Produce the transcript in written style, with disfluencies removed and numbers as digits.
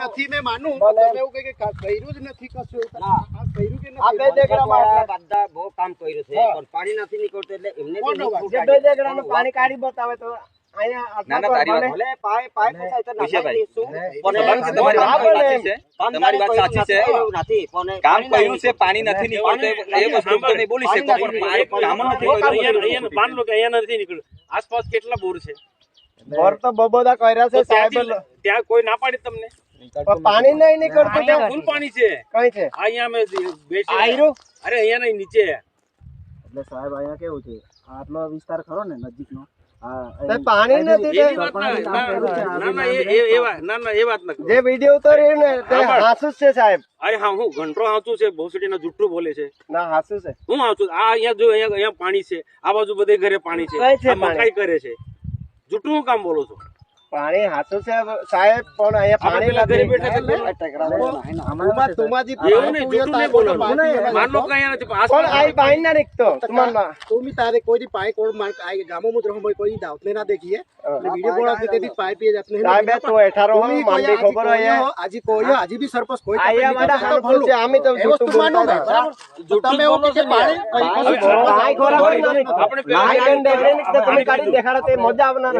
નથી મેં માનું તમે એવું કહે કે કર્યું જ નથી કશું આ કર્યું કે આ બે નથી દેગડામાં બધા બહુ કામ કર્યું છે પણ પાણી નથી નીકળતું એટલે એમને જે બે દેગડામાં પાણી કાઢી બતાવે તો ના ના તારી વાત ભલે પાય ફસાય તો વિષયભાઈ. નાખીશું તમારી વાત સાચી છે નથી પણ કામ કર્યું છે પાણી નથી નીકળતું એ વસ્તુ તમે બોલી શકો પણ પાણી કામ જ નથી કર્યું. અહીંયા માન લો કે અહીંયા નથી નીકળ્યું આસપાસ કેટલા બોર છે બોર તો બબોદા કર્યા છે તો ત્યાં કોઈ ના પાડી તમને પાણી નહીં નીકળતું અહીંયા ફૂલ પાણી છે કઈ છે અહીંયા અમે બેસી આયરું? અરે અહીંયા નહીં નીચે એટલે સાહેબ અહીંયા કેવું છે આટલો વિસ્તાર ખરો ને નજીકનો પાણી નથી એની વાત ના ના એ વાત ના જે વિડીયો ઉતાર્યો ને તે હાસુ છે સાહેબ અરે હા હું ઘંટો હાચું છે ભોસડી ના જુઠ્ઠું બોલે છે ના હાસુ છે હું હાચું આ અહીંયા જો અહીંયા પાણી છે આ બાજુ બધે ઘરે પાણી છે કઈ છે આ મકાઈ કરે છે જુઠ્ઠું હું કામ બોલો છો પાણી હાસુ છે સાહેબ પણ અહીંયા પાણી પેલા ઘરે બેઠા છે तुम्हारी એવું નહીં જુઠ્ઠું નહીં બોલો માન લો કે અહીંયા નથી પણ આઈ પાણી ના નીકતો તમારમાં तुम्ही तारे कोई पाय कोण गामो मुद्र हम कोई दावत ना देखिए वीडियो बोला से तेरी पाय पिए जाते हैं સાહેબ તો 18 માં માંડી ખબર હોય आजी कोई आजी भी सरपंच कोई આયા મારા હાસુ છે આમી તો જૂઠું બોલતા તમે એવું કે પાણી ભાઈ ખોરા આપણે પેલા દેખડે તમે કાઢી દેખાડો તે મજા આવનાર